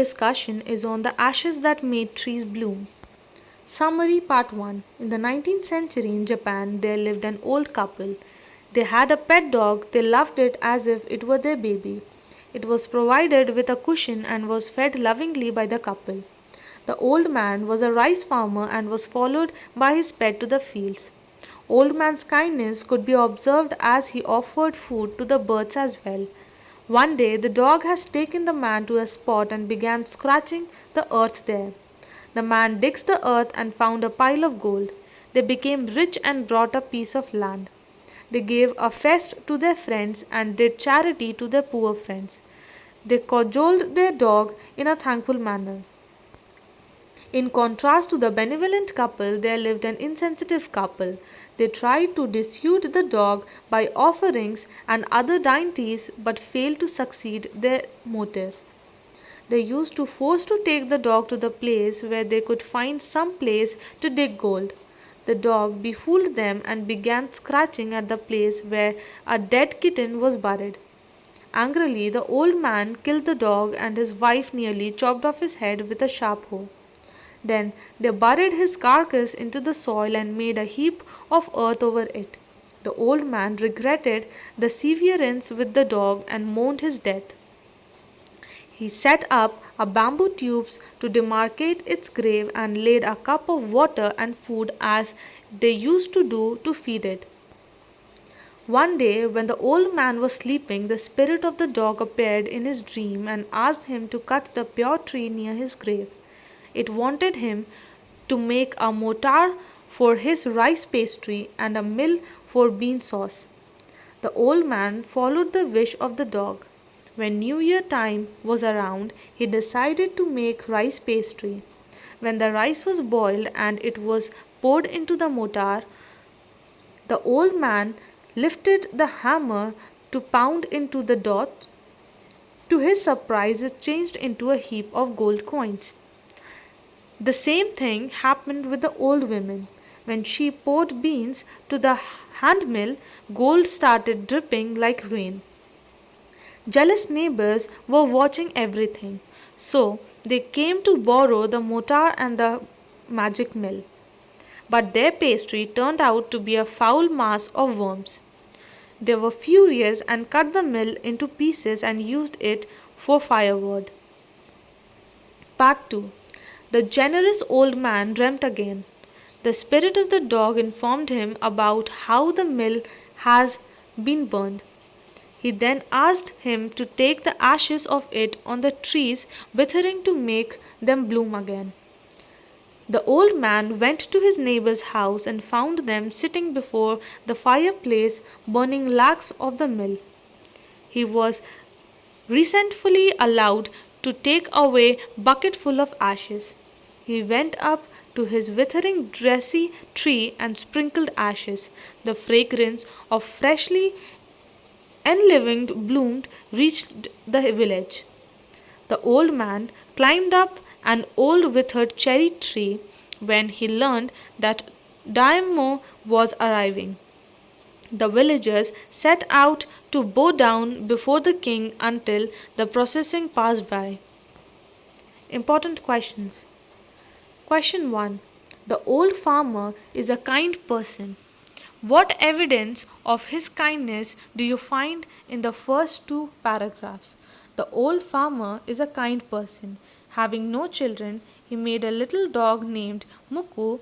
discussion is on the ashes that made trees bloom. Summary Part 1. In the 19th century in Japan, there lived an old couple. They had a pet dog, they loved it as if it were their baby. It was provided with a cushion and was fed lovingly by the couple. The old man was a rice farmer and was followed by his pet to the fields. Old man's kindness could be observed as he offered food to the birds as well. One day the dog has taken the man to a spot and began scratching the earth there. The man digs the earth and found a pile of gold. They became rich and bought a piece of land. They gave a feast to their friends and did charity to their poor friends. They cajoled their dog in a thankful manner. In contrast to the benevolent couple, there lived an insensitive couple. They tried to dissuade the dog by offerings and other dainties but failed to succeed their motive. They used to force to take the dog to the place where they could find some place to dig gold. The dog befooled them and began scratching at the place where a dead kitten was buried. Angrily, the old man killed the dog and his wife nearly chopped off his head with a sharp hoe. Then they buried his carcass into the soil and made a heap of earth over it. The old man regretted the severance with the dog and mourned his death. He set up a bamboo tubes to demarcate its grave and laid a cup of water and food as they used to do to feed it. One day, when the old man was sleeping, the spirit of the dog appeared in his dream and asked him to cut the pure tree near his grave. It wanted him to make a mortar for his rice pastry and a mill for bean sauce. The old man followed the wish of the dog. When New Year time was around, he decided to make rice pastry. When the rice was boiled and it was poured into the mortar, the old man lifted the hammer to pound into the dough. To his surprise, it changed into a heap of gold coins. The same thing happened with the old woman. When she poured beans to the handmill, gold started dripping like rain. Jealous neighbors were watching everything, so they came to borrow the mortar and the magic mill. But their pastry turned out to be a foul mass of worms. They were furious and cut the mill into pieces and used it for firewood. Part 2. The generous old man dreamt again. The spirit of the dog informed him about how the mill has been burned. He then asked him to take the ashes of it on the trees, withering to make them bloom again. The old man went to his neighbor's house and found them sitting before the fireplace burning lags of the mill. He was resentfully allowed to take away bucketful of ashes. He went up to his withering dressy tree and sprinkled ashes. The fragrance of freshly enlivened bloomed reached the village. The old man climbed up an old withered cherry tree when he learned that Daimyo was arriving. The villagers set out to bow down before the king until the procession passed by. Important questions. Question 1. The old farmer is a kind person. What evidence of his kindness do you find in the first two paragraphs? The old farmer is a kind person. Having no children, he made a little dog named Muku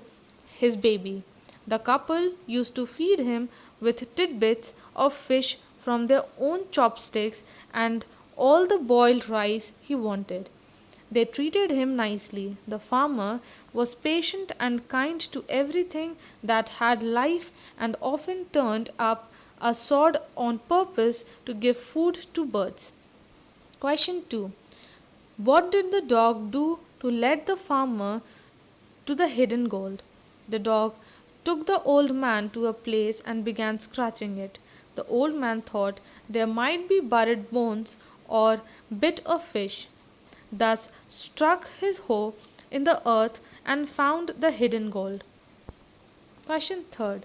his baby. The couple used to feed him with tidbits of fish from their own chopsticks and all the boiled rice he wanted. They treated him nicely. The farmer was patient and kind to everything that had life and often turned up a sword on purpose to give food to birds. Question 2. What did the dog do to lead the farmer to the hidden gold? The dog took the old man to a place and began scratching it. The old man thought there might be buried bones or bit of fish, thus struck his hoe in the earth and found the hidden gold. Question 3.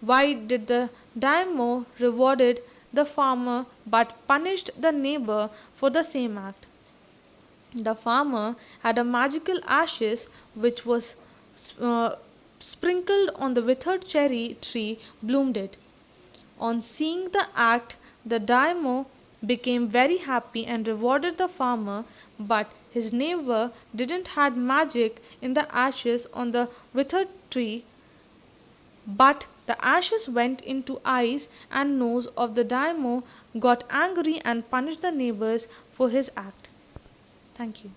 Why did the daimyo rewarded the farmer but punished the neighbor for the same act? The farmer had a magical ashes which was sprinkled on the withered cherry tree bloomed it. On seeing the act, the daimyo became very happy and rewarded the farmer, but his neighbor didn't had magic in the ashes on the withered tree, but the ashes went into eyes and nose of the daimyo, got angry and punished the neighbors for his act. Thank you.